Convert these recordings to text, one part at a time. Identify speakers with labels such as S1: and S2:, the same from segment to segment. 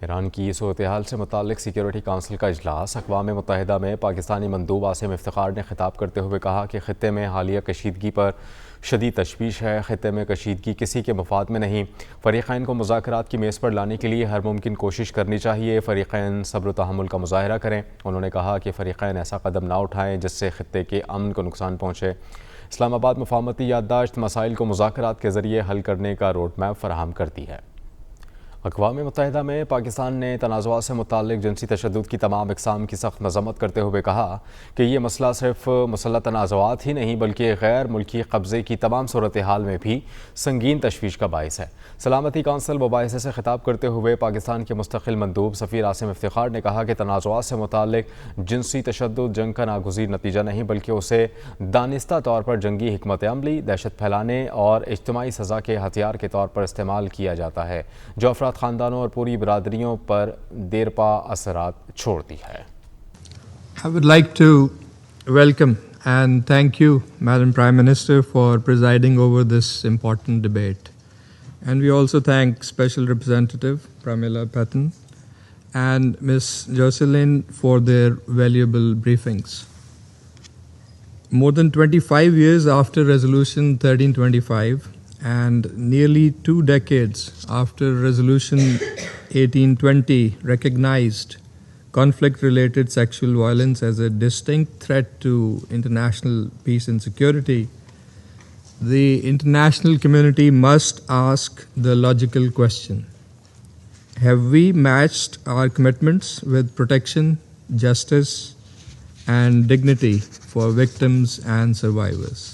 S1: Iran की सूरत हाल से मुताल्लिक security council का इजलास अक़वाम मुत्तहिदा में पाकिस्तानी मंदूब आसिम इफ्तिखार ने खिताब करते हुए कहा कि ख़ित्ते में हालिया कशीदगी पर शदीद तशवीश है। ख़ित्ते में कशीदगी किसी के मफाद में नहीं। फ़रीक़ैन को मुज़ाकरात की मेज़ पर लाने के लिए हर मुमकिन कोशिश करनी चाहिए। फ़रीक़ैन सब्र तहम्मुल का मुज़ाहरा करें। उन्होंने कहा कि फ़रीक़ैन ऐसा कदम ना उठाएँ जिससे ख़ित्ते के अमन को नुकसान पहुँचे। इस्लामाबाद मुफ़ाहमती याददाश्त मसाइल को मुज़ाकरात के ज़रिए हल करने का रोड मैप फराहम करती है। अक़वाम मुत्तहिदा में पाकिस्तान ने तनाज़ुआत से मुताल्लिक़ जिनसी तशद्दुद की तमाम इक़साम की सख्त मज़म्मत करते हुए कहा कि ये मसला सिर्फ मुसल्लह तनाज़ुआत ही नहीं बल्कि गैर मुल्की कब्ज़े की तमाम सूरत हाल में भी संगीन तशवीश का बाइस है। सलामती काउंसिल मुबाहिसे से खिताब करते हुए पाकिस्तान के मुस्तक़िल मंदूब सफ़ीर आसिम इफ्तिखार ने कहा कि तनाज़ुआत से मुताल्लिक़ जिनसी तशद्दुद जंग का नागुज़ीर नतीजा नहीं बल्कि उसे दानिस्ता तौर पर जंगी हिकमत अमली, दहशत फैलाने और इज्तिमाई सज़ा के हथियार के तौर पर इस्तेमाल किया जाता है जो अफराद ख़ानदानों और पूरी बरादरियों पर देरपा असरात छोड़ती है।
S2: I would like to welcome and thank you, Madam Prime Minister, for presiding over this important debate. And we also thank Special Representative Pramila Patten and Ms. Jocelyn for their valuable briefings. More than 25 years after Resolution 1325 and nearly 2 decades after Resolution 1820 recognized conflict-related sexual violence as a distinct threat to international peace and security, the international community must ask the logical question: have we matched our commitments with protection, justice, and dignity for victims and survivors?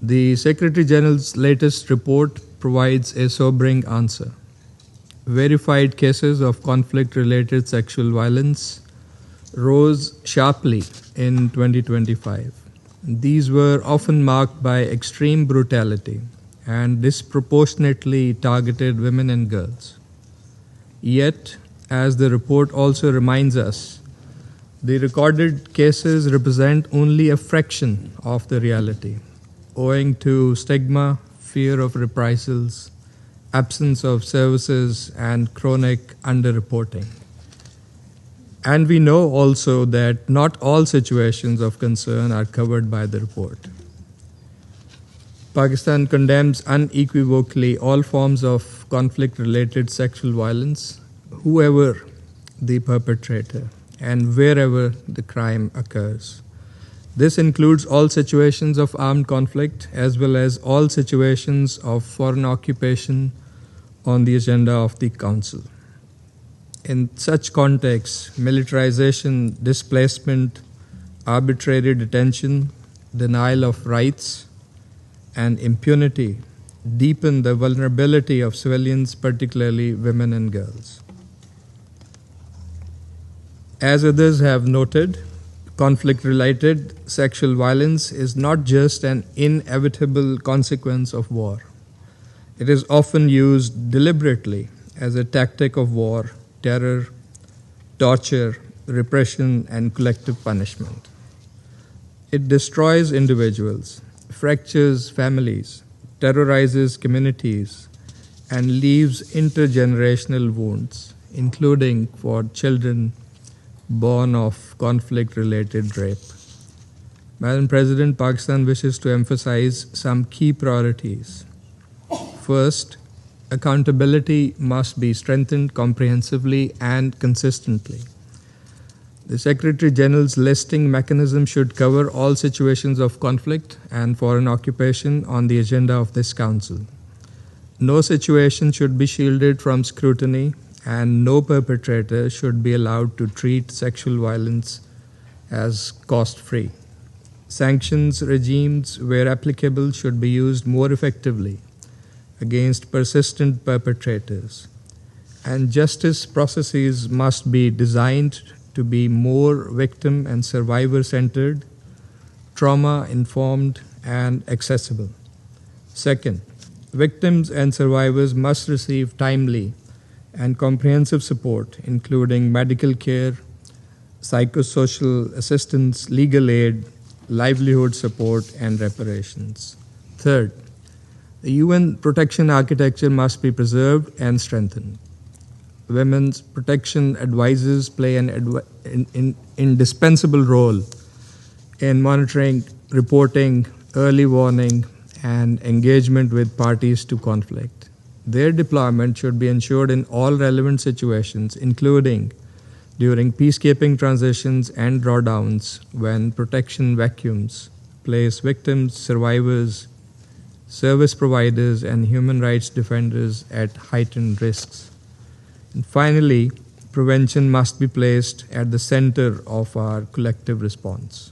S2: The Secretary General's latest report provides a sobering answer. Verified cases of conflict-related sexual violence rose sharply in 2025. These were often marked by extreme brutality and disproportionately targeted women and girls. Yet, as the report also reminds us, the recorded cases represent only a fraction of the reality, owing to stigma, fear of reprisals, absence of services, and chronic underreporting. And we know also that not all situations of concern are covered by the report. Pakistan condemns unequivocally all forms of conflict-related sexual violence, whoever the perpetrator and wherever the crime occurs. This includes all situations of armed conflict as well as all situations of foreign occupation on the agenda of the Council. In such contexts, militarization, displacement, arbitrary detention, denial of rights, and impunity deepen the vulnerability of civilians, particularly women and girls. As others have noted, conflict-related sexual violence is not just an inevitable consequence of war. It is often used deliberately as a tactic of war, terror, torture, repression, and collective punishment. It destroys individuals, fractures families, terrorizes communities, and leaves intergenerational wounds, including for children born of conflict-related rape. Madam President, Pakistan wishes to emphasize some key priorities. First, accountability must be strengthened comprehensively and consistently. The Secretary General's listing mechanism should cover all situations of conflict and foreign occupation on the agenda of this Council. No situation should be shielded from scrutiny, and no perpetrator should be allowed to treat sexual violence as cost-free. Sanctions regimes, where applicable, should be used more effectively against persistent perpetrators, and justice processes must be designed to be more victim and survivor-centered, trauma-informed, and accessible. Second, victims and survivors must receive timely and comprehensive support, including medical care, psychosocial assistance, legal aid, livelihood support, and reparations. Third, the UN protection architecture must be preserved and strengthened. women's protection advisors play an indispensable role in monitoring, reporting, early warning, and engagement with parties to conflict. Their deployment should be ensured in all relevant situations, including during peacekeeping transitions and drawdowns when protection vacuums place victims, survivors, service providers, and human rights defenders at heightened risks. And finally, prevention must be placed at the center of our collective response.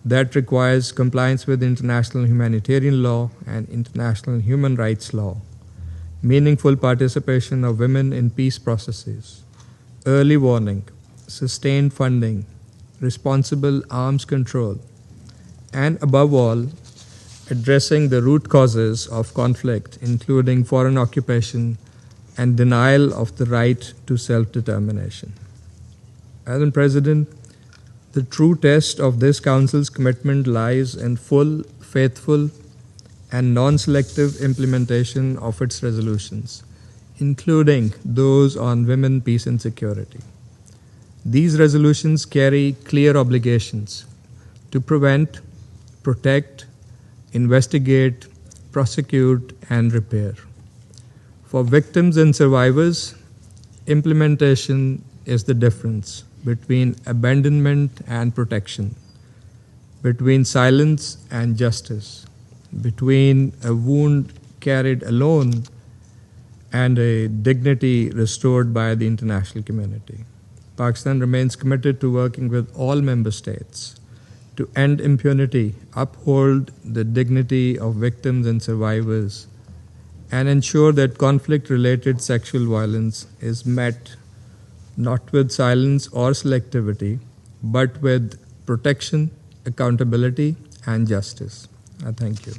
S2: That requires compliance with international humanitarian law and international human rights law, meaningful participation of women in peace processes, early warning, sustained funding, responsible arms control, and above all, addressing the root causes of conflict, including foreign occupation and denial of the right to self-determination. Madam President, the true test of this Council's commitment lies in full, faithful, and non-selective implementation of its resolutions, including those on women, peace, and security. These resolutions carry clear obligations to prevent, protect, investigate, prosecute, and repair. For victims and survivors, implementation is the difference between abandonment and protection, between silence and justice, between a wound carried alone and a dignity restored by the international community. Pakistan remains committed to working with all member states to end impunity, uphold the dignity of victims and survivors, and ensure that conflict-related sexual violence is met not with silence or selectivity, but with protection, accountability, and justice. I thank you.